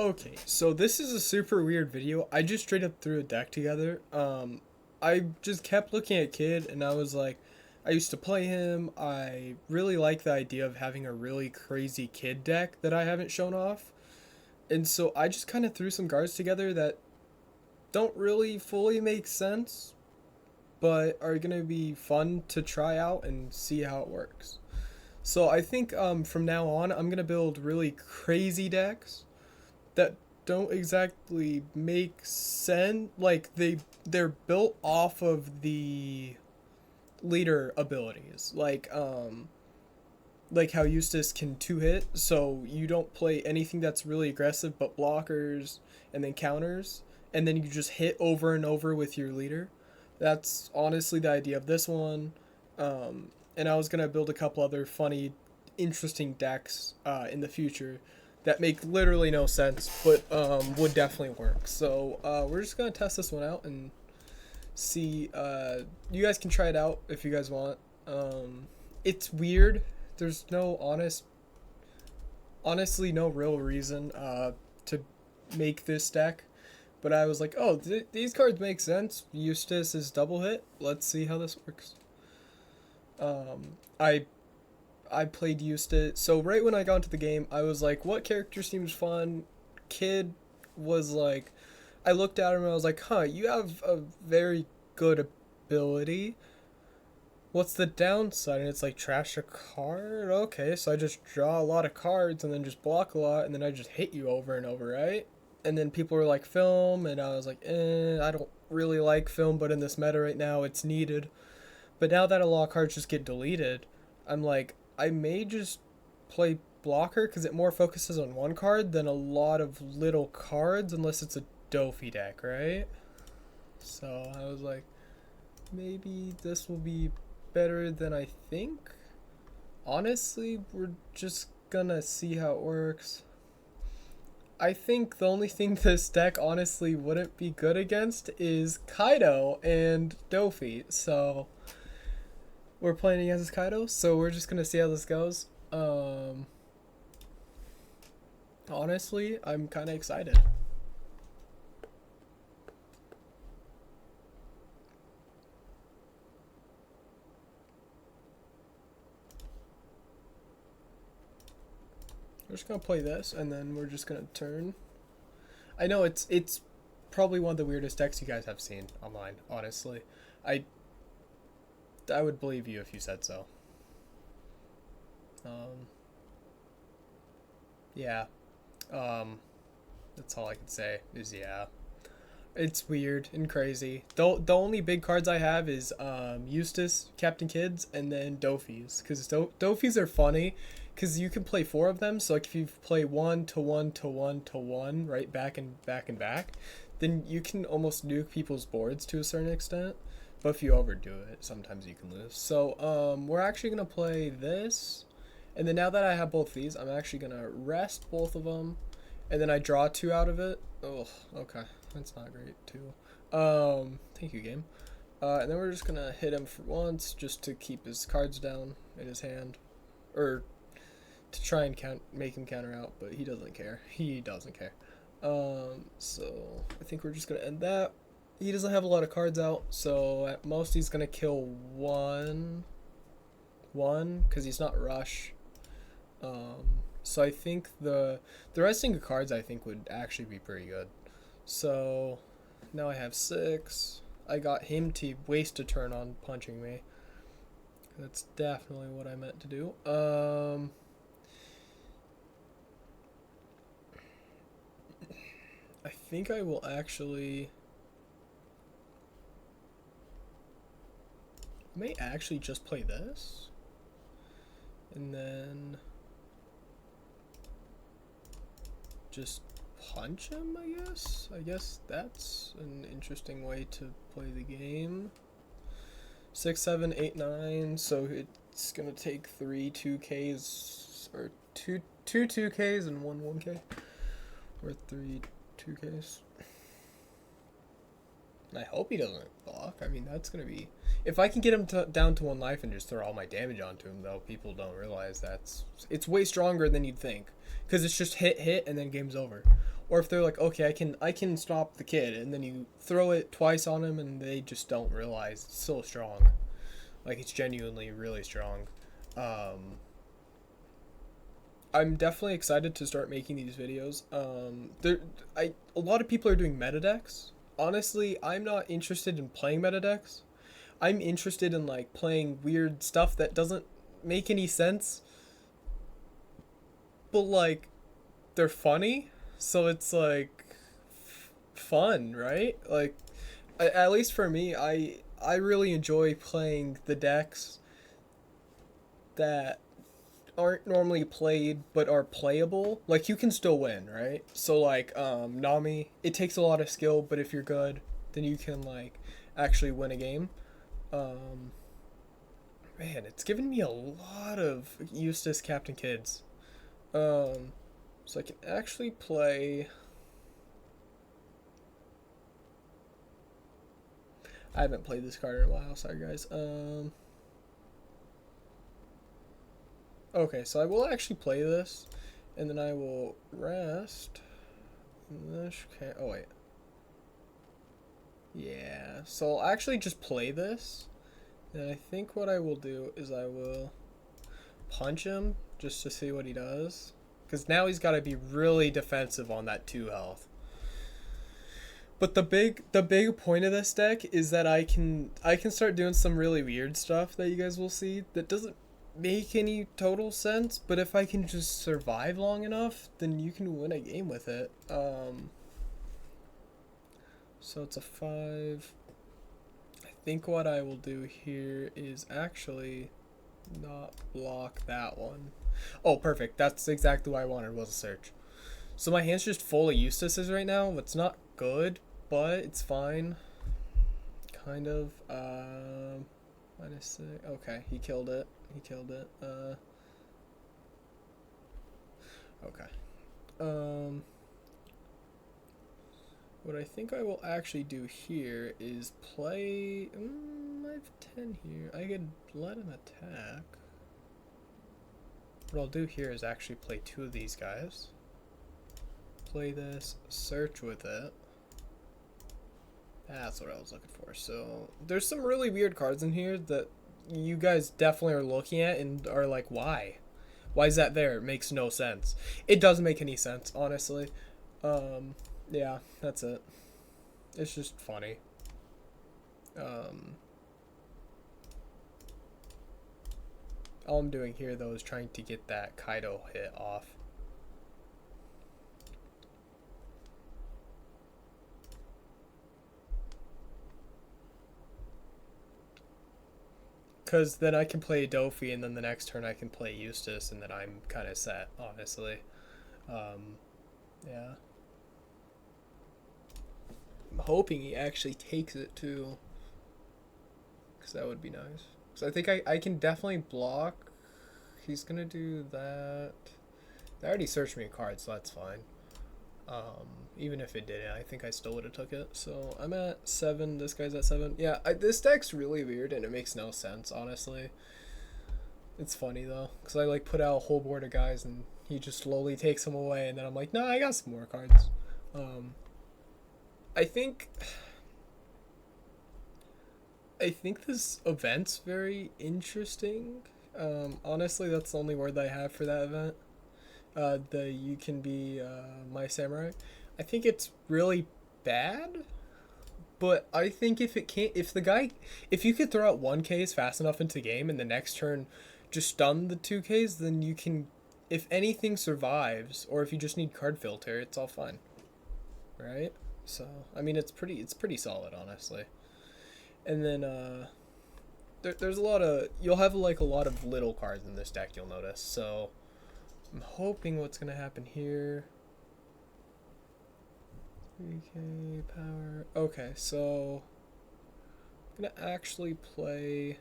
Okay, so this is a super weird video. I just straight up threw a deck together. I just kept looking at Kid and I was like, I used to play him. I really like the idea of having a really crazy Kid deck that I haven't shown off. And so I just kind of threw some cards together that don't really fully make sense, but are going to be fun to try out and see how it works. So I think from now on, I'm going to build really crazy decks that don't exactly make sense. Like they're built off of the leader abilities. Like how Eustass can two hit, so you don't play anything that's really aggressive but blockers and then counters, and then you just hit over and over with your leader. That's honestly the idea of this one. And I was gonna build a couple other funny, interesting decks in the future that make literally no sense, but would definitely work. So we're just gonna test this one out and see. You guys can try it out if you guys want. It's weird. There's no honestly, no real reason to make this deck. But I was like, oh, these cards make sense. Eustass is double hit. Let's see how this works. I played Eustass. So right when I got into the game, I was like, what character seems fun? Kid was like, I looked at him and I was like, huh, you have a very good ability. What's the downside? And it's like, trash a card? Okay, so I just draw a lot of cards and then just block a lot and then I just hit you over and over, right? And then people were like, film, and I was like, I don't really like film, but in this meta right now, it's needed. But now that a lot of cards just get deleted, I'm like, I may just play blocker because it more focuses on one card than a lot of little cards, unless it's a Dofi deck, right? So I was like, maybe this will be better than I think. Honestly, we're just gonna see how it works. I think the only thing this deck honestly wouldn't be good against is Kaido and Dofi. So we're playing against Kaido, so we're just gonna see how this goes. Honestly, I'm kind of excited. We're just gonna play this, and then we're just gonna turn. I know it's probably one of the weirdest decks you guys have seen online. Honestly, I I would believe you if you said so. Um, yeah. Um, that's all I can say is yeah. It's weird and crazy. The only big cards I have is Eustass, Captain Kids, and then Dofies. Because Dofies are funny because you can play four of them. So like if you play one to one to one to one, right, back and back and back, then you can almost nuke people's boards to a certain extent. But if you overdo it, sometimes you can lose. So we're actually gonna play this, and then now that I have both these, I'm actually gonna rest both of them, and then I draw two out of it. Oh, okay. That's not great, too. Thank you, game. And then we're just gonna hit him for once, just to keep his cards down in his hand. Or to try and make him counter out, but he doesn't care. He doesn't care. So I think we're just gonna end that. He doesn't have a lot of cards out, so at most he's gonna kill one, because he's not rush. So I think the resting of cards I think would actually be pretty good. So now I have 6. I got him to waste a turn on punching me. That's definitely what I meant to do. I think I will actually... I may actually just play this. And then... just punch him, I guess? I guess that's an interesting way to play the game. 6, 7, 8, 9, so it's gonna take 3 2Ks, or 2 2Ks and 1 1K, or 3 2Ks. And I hope he doesn't block. I mean, that's gonna be... If I can get him down to 1 life and just throw all my damage onto him, though, people don't realize it's way stronger than you'd think. Because it's just hit, and then game's over. Or if they're like, okay, I can stop the kid, and then you throw it twice on him, and they just don't realize it's so strong. Like it's genuinely really strong. Um, I'm definitely excited to start making these videos. A lot of people are doing meta decks. Honestly, I'm not interested in playing meta decks. I'm interested in like playing weird stuff that doesn't make any sense, but like they're funny. So it's like fun, right? Like at least for me, I really enjoy playing the decks that aren't normally played but are playable. Like you can still win, right? So like Nami, it takes a lot of skill, but if you're good, then you can like actually win a game. Um Man, it's given me a lot of Eustass Captain Kids. Um so I can actually play. I haven't played this card in a while, sorry guys. Okay, so I will actually play this and then I will rest. Okay. Oh wait. Yeah. So I'll actually just play this. And I think what I will do is I will punch him just to see what he does. Because now he's got to be really defensive on that 2 health. But the big point of this deck is that I can start doing some really weird stuff that you guys will see that doesn't make any total sense, but if I can just survive long enough, then you can win a game with it. So it's a 5. I think what I will do here is actually not block that one. Oh, perfect. That's exactly what I wanted, was a search. So my hand's just full of Eustasses right now. It's not good, but it's fine. Kind of. -6. Okay, he killed it. He killed it. Okay. What I think I will actually do here is play. I have 10 here. I could let him attack. What I'll do here is actually play 2 of these guys. Play this, search with it. That's what I was looking for. So there's some really weird cards in here that you guys definitely are looking at and are like, why? Why is that there? It makes no sense. It doesn't make any sense, honestly. Yeah, that's it. It's just funny. All I'm doing here, though, is trying to get that Kaido hit off. Because then I can play Dofi, and then the next turn I can play Eustass, and then I'm kind of set, honestly. Yeah. I'm hoping he actually takes it, too. Because that would be nice. So I think I can definitely block. He's going to do that. They already searched me a card, so that's fine. Even if it didn't, I think I still would have took it. So I'm at 7. This guy's at 7. Yeah, this deck's really weird, and it makes no sense, honestly. It's funny, though, because I, like, put out a whole board of guys, and he just slowly takes them away, and then I'm like, nah, I got some more cards. I think... I think this event's very interesting. Honestly, that's the only word that I have for that event. The you can be my samurai. I think it's really bad, but I think if you could throw out 1Ks fast enough into the game and the next turn just stun the 2Ks, then you can, if anything survives, or if you just need card filter, it's all fine, right? So I mean, it's pretty solid, honestly. And then there's a lot of, you'll have like a lot of little cards in this deck, you'll notice. So I'm hoping what's gonna happen here. 3K power. Okay, so I'm gonna actually play.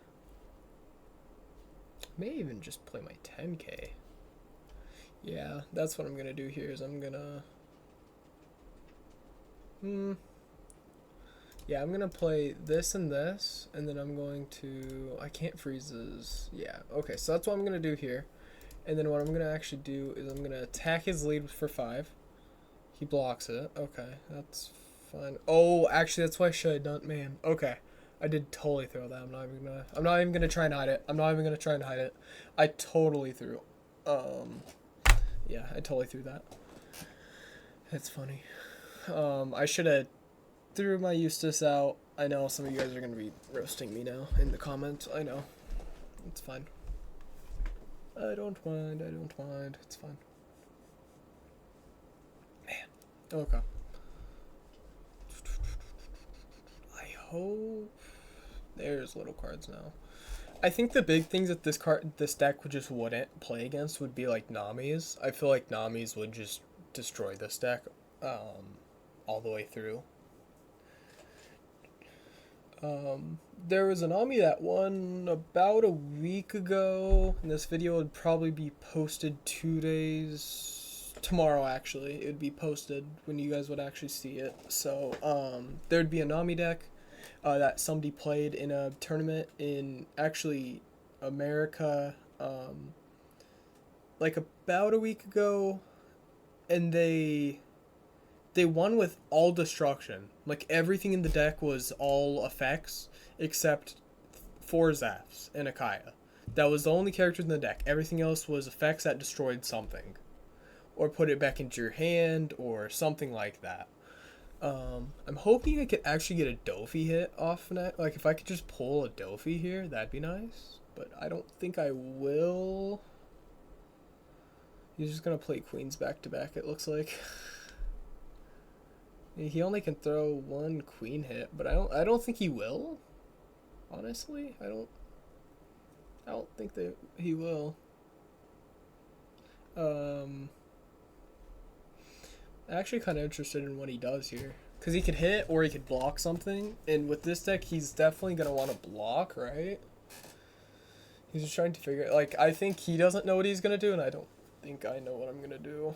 May even just play my 10K. Yeah, that's what I'm gonna do here. Is I'm gonna. Yeah, I'm gonna play this, and then I'm going to. I can't freeze this. Yeah. Okay, so that's what I'm gonna do here. And then what I'm going to actually do is I'm going to attack his lead for 5. He blocks it. Okay, that's fine. Oh, actually, that's why I should have done. Man, okay, I did totally throw that. I'm not even gonna try and hide it. I'm not even gonna try and hide it. I totally threw. Um, yeah, I totally threw that. That's funny. I should have threw my Eustass out. I know some of you guys are gonna be roasting me now in the comments. I know. It's fine. I don't mind. I don't mind. It's fine. Man. Okay. I hope there's little cards now. I think the big things that this deck would just wouldn't play against would be like Nami's. I feel like Nami's would just destroy this deck, all the way through. There was an Nami that won about a week ago, and this video would probably be posted 2 days tomorrow. Actually, it would be posted when you guys would actually see it. So there'd be a Nami deck that somebody played in a tournament in actually America, like about a week ago, and they won with all destruction. Like everything in the deck was all effects except 4 Zaps and a Kaya. That was the only character in the deck. Everything else was effects that destroyed something, or put it back into your hand, or something like that. I'm hoping I could actually get a Dofi hit off that. Like if I could just pull a Dofi here, that'd be nice. But I don't think I will. He's just gonna play queens back to back, it looks like. He only can throw 1 queen hit, but I don't think he will. Honestly, I don't think that he will. Actually kind of interested in what he does here, because he could hit or he could block something, and with this deck he's definitely going to want to block, right? He's just trying to figure, like, I think he doesn't know what he's going to do, and I don't think I know what I'm going to do.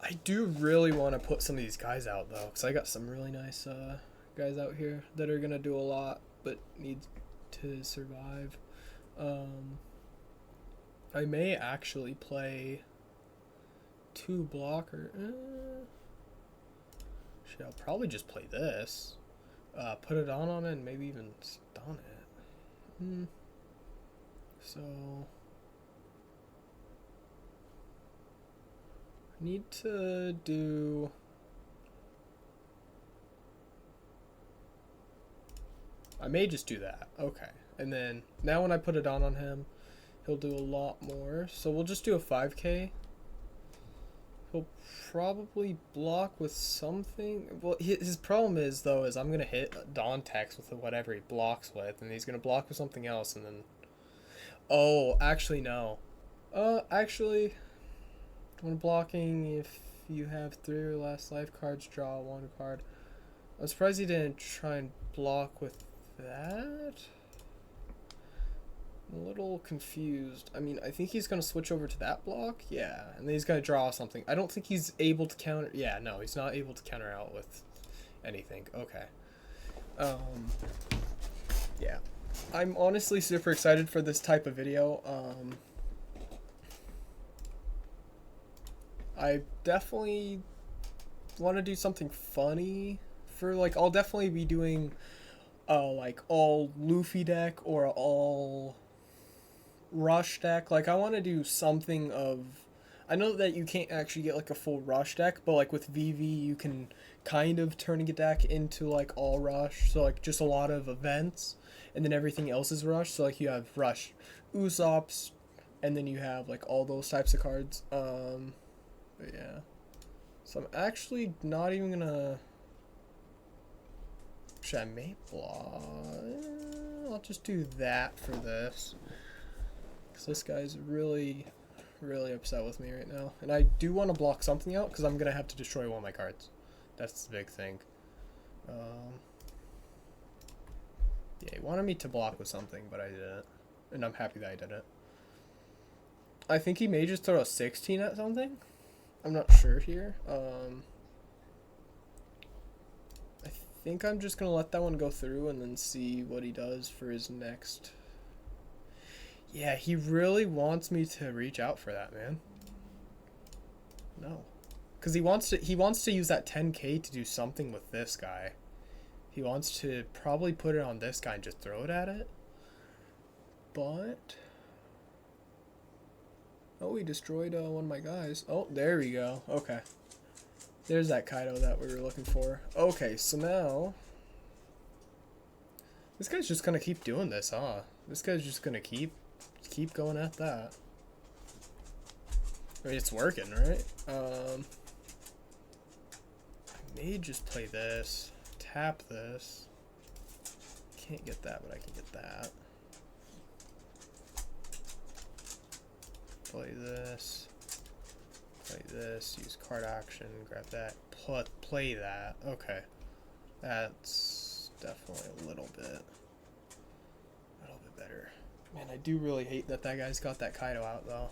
I do really want to put some of these guys out, though, because I got some really nice guys out here that are going to do a lot, but need to survive. I may actually play 2 blocker. Shit, I'll probably just play this. Put it on it and maybe even stun it. So I need to do. I may just do that. Okay. And then now when I put it on him, he'll do a lot more. So we'll just do a 5k. He'll probably block with something. Well, his problem is, though, is I'm going to hit Dawn Tex with whatever he blocks with, and he's going to block with something else, and then... Oh, actually, no. Actually, when blocking, if you have 3 or less life cards, draw 1 card. I'm surprised he didn't try and block with that. I'm a little confused. I mean, I think he's going to switch over to that block. Yeah, and then he's going to draw something. I don't think he's able to counter... Yeah, no, he's not able to counter out with anything. Okay. Yeah. I'm honestly super excited for this type of video. I definitely want to do something funny for, like, I'll definitely be doing, like, all Luffy deck or all rush deck. Like, I want to do something of... I know that you can't actually get, like, a full rush deck, but, like, with VV, you can kind of turn a deck into, like, all rush. So, like, just a lot of events, and then everything else is rush. So, like, you have rush Usopp's, and then you have, like, all those types of cards. But, yeah. So, I'm actually not even gonna... Actually, I may block... I'll just do that for this. Because this guy's really upset with me right now. And I do want to block something out, because I'm going to have to destroy one of my cards. That's the big thing. Yeah, he wanted me to block with something, but I didn't. And I'm happy that I did it. I think he may just throw a 16 at something. I'm not sure here. I think I'm just going to let that one go through and then see what he does for his next... Yeah, he really wants me to reach out for that, man. No. Because he wants to use that 10k to do something with this guy. He wants to probably put it on this guy and just throw it at it. But... oh, he destroyed one of my guys. Oh, there we go. Okay. There's that Kaido that we were looking for. Okay, so now... this guy's just gonna keep doing this, huh? This guy's just gonna keep going at that. I mean, it's working, right? I may just play this. Tap this. Can't get that, but I can get that. Play this. Play this. Use card action. Grab that. Play that. Okay. That's definitely a little bit better. Man, I do really hate that guy's got that Kaido out, though.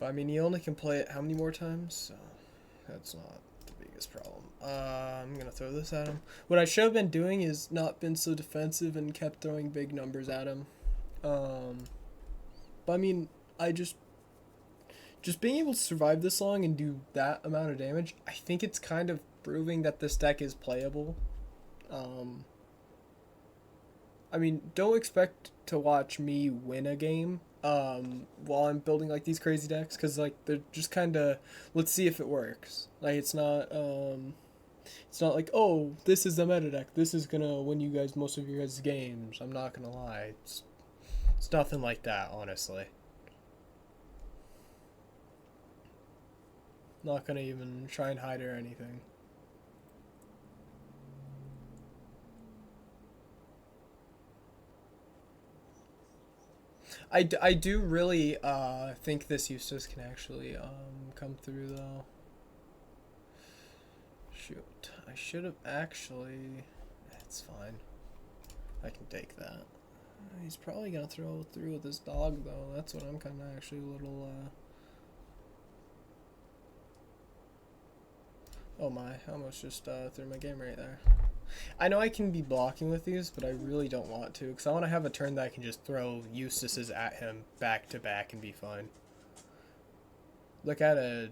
But, I mean, he only can play it how many more times? So, that's not the biggest problem. I'm going to throw this at him. What I should have been doing is not been so defensive and kept throwing big numbers at him. But, I mean, I just being able to survive this long and do that amount of damage, I think it's kind of proving that this deck is playable. I mean, don't expect to watch me win a game while I'm building like these crazy decks, because like they're just kind of, let's see if it works. Like it's not like, oh, this is the meta deck, this is gonna win you guys most of your guys' games. I'm not gonna lie, it's nothing like that, honestly. Not gonna even try and hide it or anything. I do really think this Eustass can actually come through, though. Shoot, I should have actually... it's fine. I can take that. He's probably gonna throw through with his dog, though. That's what I'm kind of actually a little... oh my, I almost just threw my game right there. I know I can be blocking with these, but I really don't want to, because I want to have a turn that I can just throw Eustasses at him back to back and be fine. Look, I had a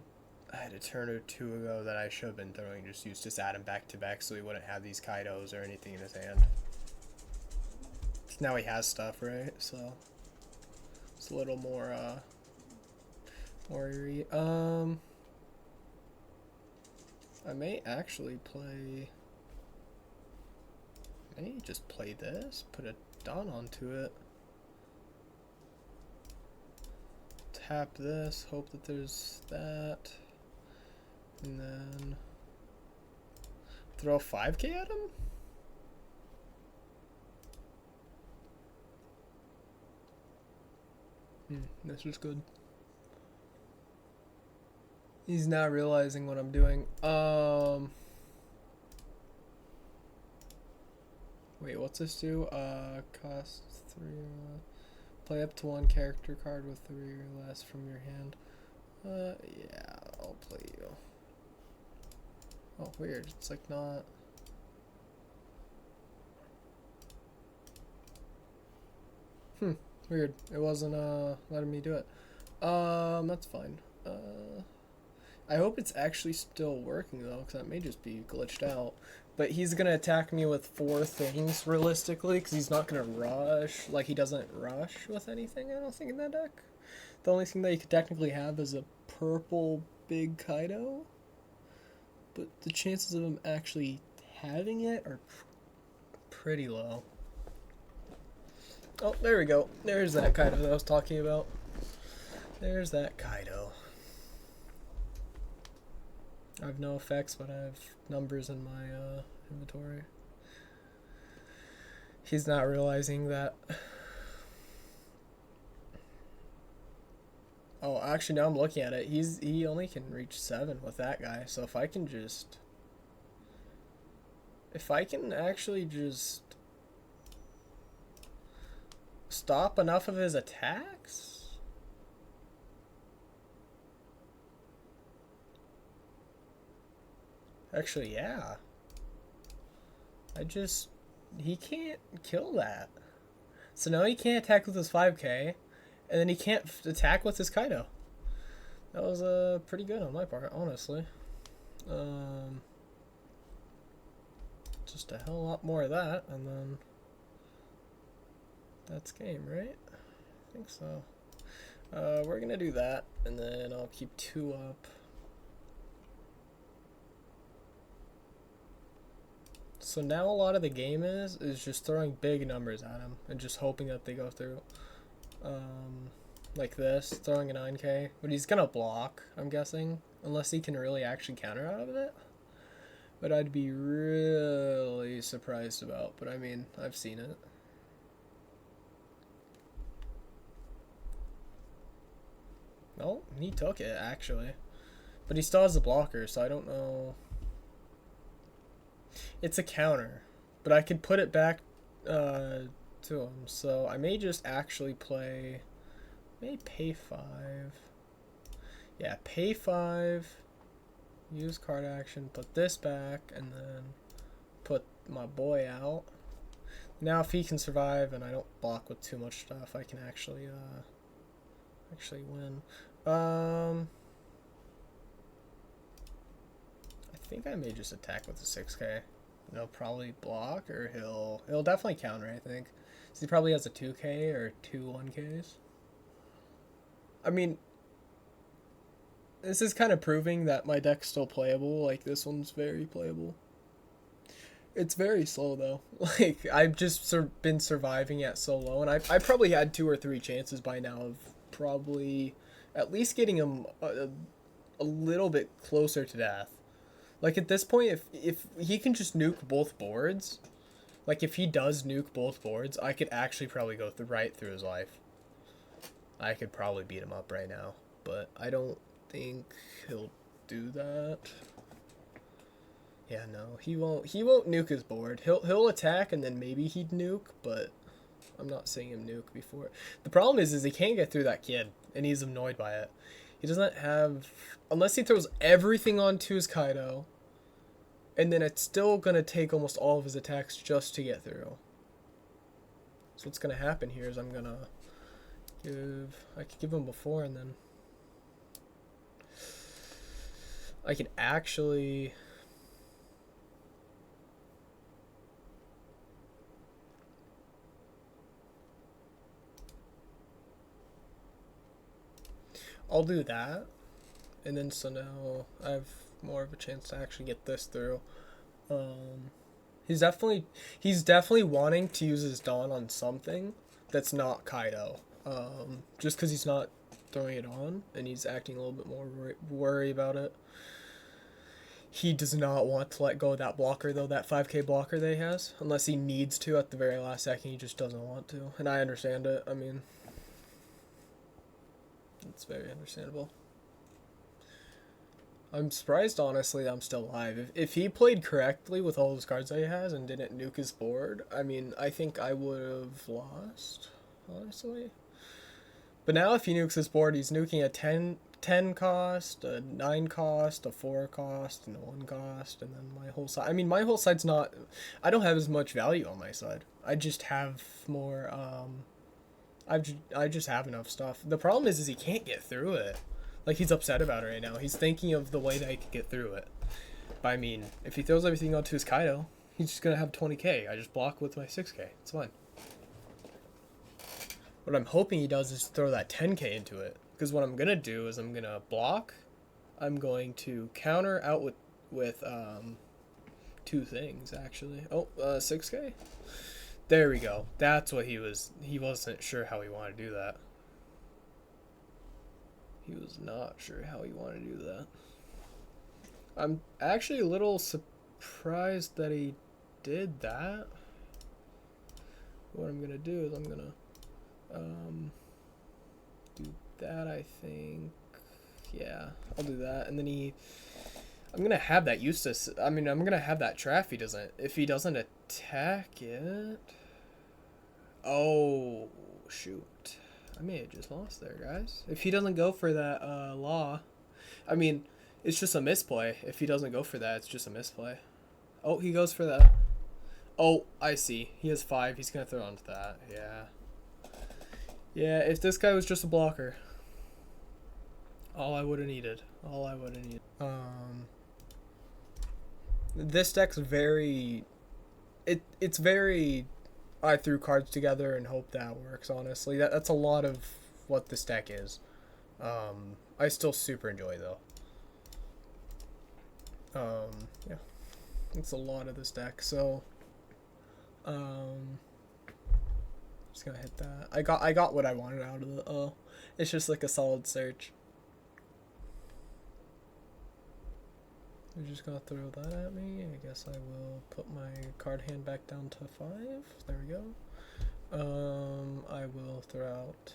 turn or two ago that I should have been throwing just Eustass at him back to back so he wouldn't have these Kaidos or anything in his hand. Now he has stuff, right? So it's a little more eerie. I may actually play... I may just play this, put a dot onto it. Tap this, hope that there's that. And then throw 5k at him? This was good. He's not realizing what I'm doing. Wait, what's this do? Cost 3 or less. Play up to 1 character card with 3 or less from your hand. Yeah, I'll play you. Oh, weird. It's like not... weird. It wasn't, letting me do it. That's fine. I hope it's actually still working, though, because that may just be glitched out. But he's going to attack me with 4 things, realistically, because he's not going to rush. Like, he doesn't rush with anything, I don't think, in that deck. The only thing that you could technically have is a purple big Kaido. But the chances of him actually having it are pretty low. Oh, there we go. There's that Kaido that I was talking about. There's that Kaido. I have no effects, but I have numbers in my inventory. He's not realizing that. Oh, actually, now I'm looking at it. He only can reach 7 with that guy. So if I can just... if I can actually just... stop enough of his attacks... Actually, yeah. He can't kill that. So now he can't attack with his 5k, And then he can't attack with his Kaido. That was pretty good on my part, honestly. Just a hell of a lot more of that, and then that's game, right? I think so. We're gonna do that, and then I'll keep 2 up. So now a lot of the game is just throwing big numbers at him and just hoping that they go through. Like this, throwing a 9k, but he's gonna block, I'm guessing, unless he can really actually counter out of it. But I'd be really surprised about, but I mean, I've seen it. No, he took it, actually. But he still has a blocker, so I don't know. It's a counter, but I could put it back to him, so I may just actually play... Maybe pay 5. Yeah, pay 5. Use card action, put this back, and then put my boy out. Now if he can survive and I don't block with too much stuff, I can actually win. I think I may just attack with the 6k. He'll probably block, or he'll definitely counter, I think. So he probably has a 2k or 2 1ks. I mean, this is kind of proving that my deck's still playable. Like, this one's very playable. It's very slow, though. Like, I've just been surviving at so low, and I probably had 2 or 3 chances by now of probably at least getting him a little bit closer to death. Like, at this point, if he can just nuke both boards, like, if he does nuke both boards, I could actually probably go right through his life. I could probably beat him up right now, but I don't think he'll do that. Yeah, no, he won't nuke his board. He'll attack and then maybe he'd nuke, but I'm not seeing him nuke before. The problem is he can't get through that kid, and he's annoyed by it. He doesn't have, unless he throws everything onto his Kaido, and then it's still gonna take almost all of his attacks just to get through. So what's gonna happen here is I could give him before, and then I could actually... I'll do that, and then so now I have more of a chance to actually get this through. He's definitely wanting to use his Dawn on something that's not Kaido. Just because he's not throwing it on, and he's acting a little bit more worried about it. He does not want to let go of that blocker, though, that 5k blocker that he has. Unless he needs to at the very last second, he just doesn't want to. And I understand it. I mean, it's very understandable. I'm surprised, honestly, that I'm still alive. If he played correctly with all those cards that he has and didn't nuke his board, I mean, I think I would have lost, honestly. But now if he nukes his board, he's nuking a 10 cost, a 9 cost, a 4 cost, and a 1 cost, and then my whole side. I mean, my whole side's not... I don't have as much value on my side. I just have more... I just have enough stuff. The problem is he can't get through it. Like, he's upset about it right now. He's thinking of the way that he could get through it. But, I mean, if he throws everything onto his Kaido, he's just going to have 20k. I just block with my 6k. It's fine. What I'm hoping he does is throw that 10k into it. Because what I'm going to do is I'm going to block. I'm going to counter out with 2 things, actually. Oh, 6k? There we go. That's what he wasn't sure how he wanted to do that. He was not sure how he wanted to do that. I'm actually a little surprised that he did that. What I'm going to do is I'm going to do that, I think. Yeah, I'll do that. And then I'm going to have that Eustass. I mean, I'm going to have that trap if he doesn't attack it. Oh, shoot. I may have just lost there, guys. If he doesn't go for that law, I mean, it's just a misplay. If he doesn't go for that, it's just a misplay. Oh, he goes for that. Oh, I see. He has 5. He's going to throw onto that. Yeah. Yeah, if this guy was just a blocker, all I would have needed. All I would have needed. This deck's very. It's very. I threw cards together and hope that works. Honestly, that's a lot of what this deck is. I still super enjoy though. Yeah, it's a lot of this deck. So, just gonna hit that. I got what I wanted out of it. Oh, it's just like a solid search. You're just gonna throw that at me. I guess I will put my card hand back down to 5. There we go. I will throw out.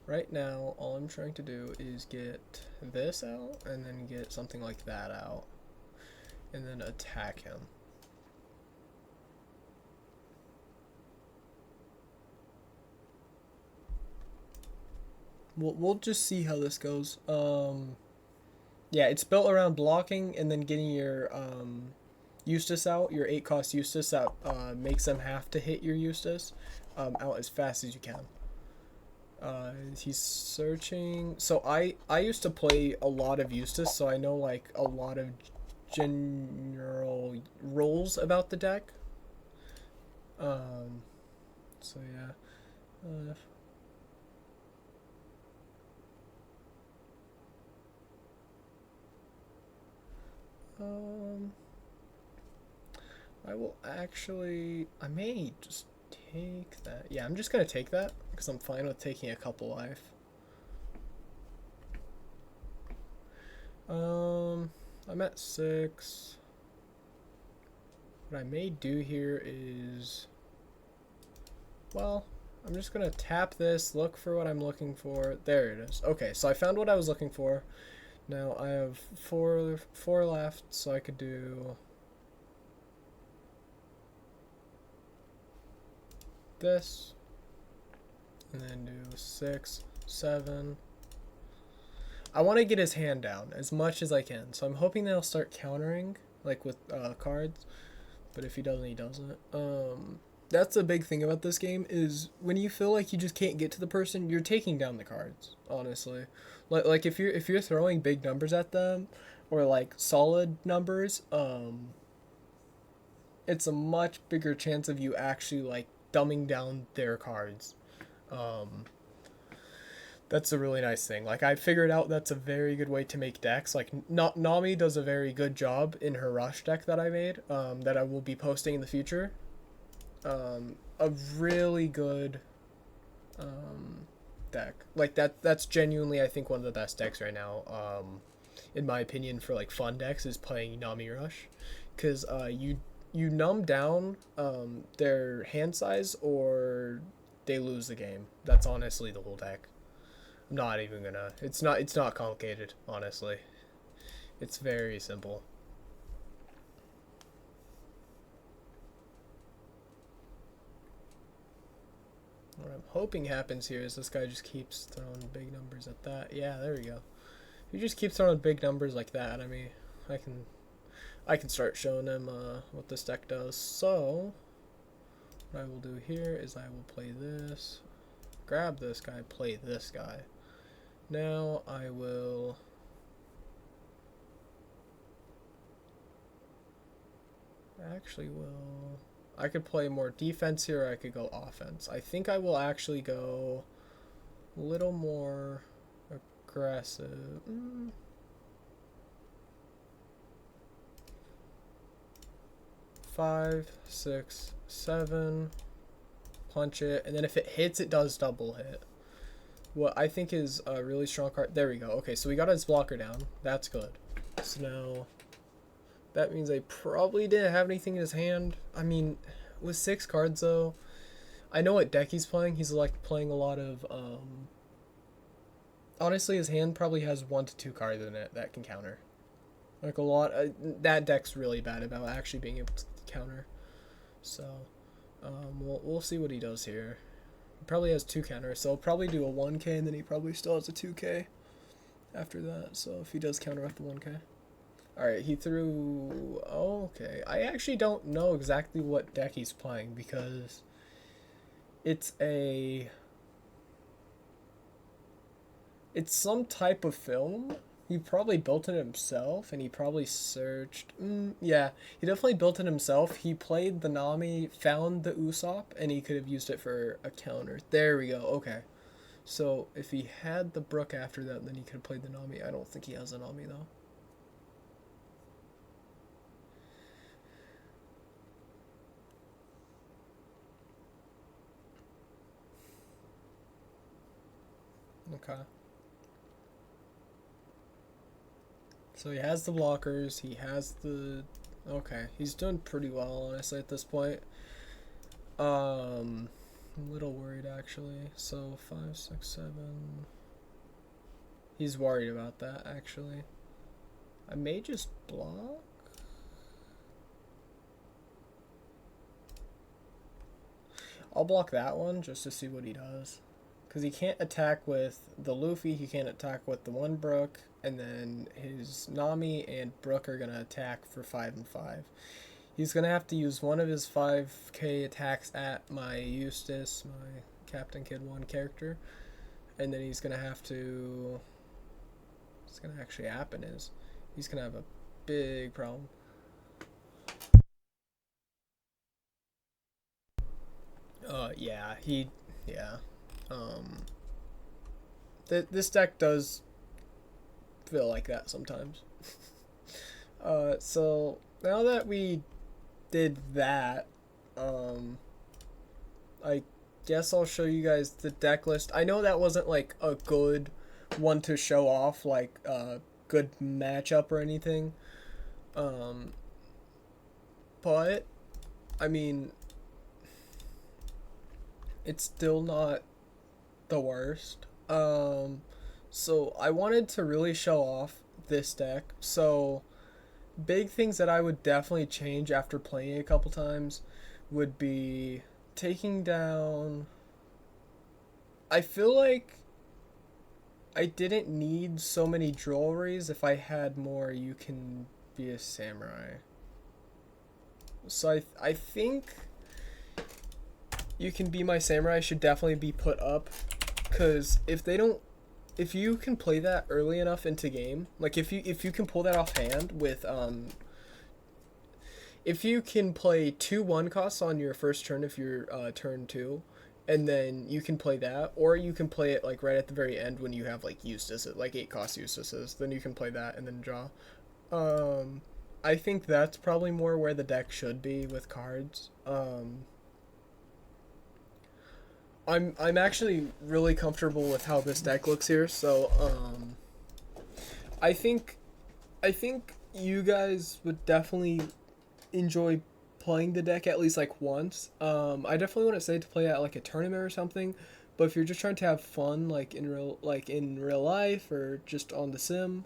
Right now, all I'm trying to do is get this out and then get something like that out, and then attack him. We'll just see how this goes. Yeah, it's built around blocking and then getting your Eustass out, your 8-cost Eustass that makes them have to hit your Eustass out as fast as you can. He's searching. So I used to play a lot of Eustass, so I know like a lot of general rules about the deck. So yeah. I will actually. I may just take that. Yeah, I'm just gonna take that because I'm fine with taking a couple life. I'm at 6. What I may do here is, well, I'm just gonna tap this, look for what I'm looking for. There it is. Okay, so I found what I was looking for. Now I have four left, so I could do this, and then do 6, 7. I want to get his hand down as much as I can, so I'm hoping they'll start countering, like with cards. But if he doesn't, he doesn't. That's the big thing about this game is when you feel like you just can't get to the person, you're taking down the cards. Honestly, like if you're throwing big numbers at them, or like solid numbers, it's a much bigger chance of you actually like dumbing down their cards. That's a really nice thing. Like I figured out that's a very good way to make decks. Like Nami does a very good job in her rush deck that I made, that I will be posting in the future. A really good deck. Like that's genuinely I think one of the best decks right now. In my opinion, for like fun decks is playing Nami Rush, because you numb down their hand size or they lose the game. That's honestly the whole deck. I'm not even gonna. It's not complicated. Honestly, it's very simple. What I'm hoping happens here is this guy just keeps throwing big numbers at that. Yeah, there we go. If he just keeps throwing big numbers like that, I mean, I can start showing them what this deck does. So, what I will do here is I will play this, grab this guy, play this guy. Now I will I could play more defense here, or I could go offense. I think I will actually go a little more aggressive. 5, 6, 7. Punch it, and then if it hits, it does double hit. What I think is a really strong card. There we go. Okay, so we got his blocker down. That's good. So now, that means I probably didn't have anything in his hand. I mean, with 6 cards though, I know what deck he's playing. He's like playing a lot of, honestly, his hand probably has 1 to 2 cards in it that can counter. Like a lot, that deck's really bad about actually being able to counter. So, we'll see what he does here. He probably has 2 counters, so he'll probably do a 1k, and then he probably still has a 2k after that. So if he does counter with the 1k. Alright, he threw... Oh, okay. I actually don't know exactly what deck he's playing, because it's a It's some type of film. He probably built it himself, and he probably searched. Yeah, he definitely built it himself. He played the Nami, found the Usopp, and he could have used it for a counter. There we go. Okay. So if he had the Brook after that, then he could have played the Nami. I don't think he has a Nami though. Okay. So he has the blockers. He has the. Okay, he's doing pretty well, honestly, at this point. I'm a little worried actually. So 5, 6, 7. He's worried about that actually. I may just block. I'll block that one just to see what he does. Because he can't attack with the Luffy, he can't attack with the one Brook, and then his Nami and Brook are going to attack for 5 and 5. He's going to have to use one of his 5k attacks at my Eustass, my Captain Kid 1 character. And then he's going to have to. What's going to actually happen is he's going to have a big problem. Yeah, yeah. Um, this deck does feel like that sometimes. So now that we did that, um, I guess I'll show you guys the deck list. I know that wasn't like a good one to show off, like a good matchup or anything. Um, but I mean, it's still not the worst. So I wanted to really show off this deck. So big things that I would definitely change after playing it a couple times would be taking down. I feel like I didn't need so many jewelries if I had more you can be a samurai. So I think you can be my samurai should definitely be put up, because if you can play that early enough into game, like if you can pull that off hand with if you can play 2 1 costs on your first turn if you're turn 2, and then you can play that, or you can play it like right at the very end when you have like Eustass, like 8 cost Eustasses, then you can play that and then draw. Um, I think that's probably more where the deck should be with cards. I'm actually really comfortable with how this deck looks here, so I think I think you guys would definitely enjoy playing the deck at least like once. I definitely want to say to play at like a tournament or something, but if you're just trying to have fun like in real life or just on the sim,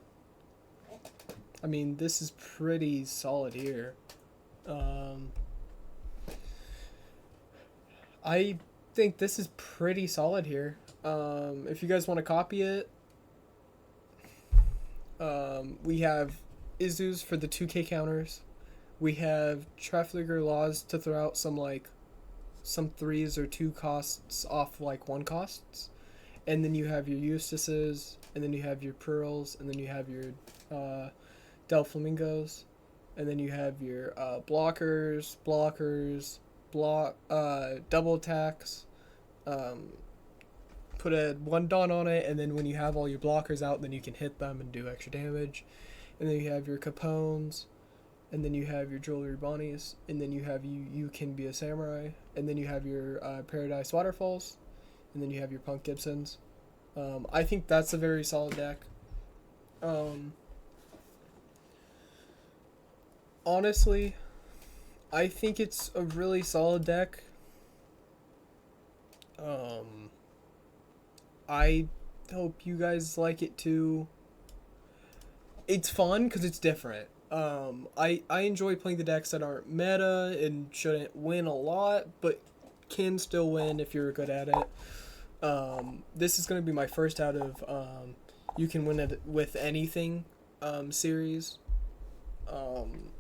I mean this is pretty solid here. Um, I think this is pretty solid here. If you guys want to copy it, we have Izus for the 2k counters. We have Trafalgar Laws to throw out some threes or 2 costs off like 1 costs. And then you have your Eustasses, and then you have your Pearls, and then you have your Del Flamingos, and then you have your blockers, double attacks. Um, Put a 1 Dawn on it, and then when you have all your blockers out, then you can hit them and do extra damage. And then you have your Capones, and then you have your Jewelry Bonnies, and then you have you can be a samurai, and then you have your Paradise Waterfalls, and then you have your Punk Gibsons. I think that's a very solid deck. Um, Honestly, I think it's a really solid deck. Um, I hope you guys like it too. It's fun because it's different. I enjoy playing the decks that aren't meta and shouldn't win a lot, but can still win if you're good at it. This is going to be my first out of you can win it with anything series. Um,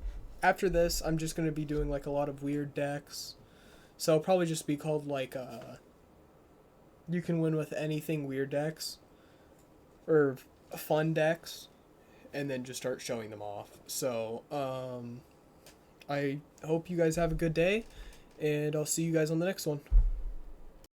After this, I'm just going to be doing like a lot of weird decks. So it'll probably just be called like you can win with anything weird decks. or fun decks, and then just start showing them off. So I hope you guys have a good day, and I'll see you guys on the next one.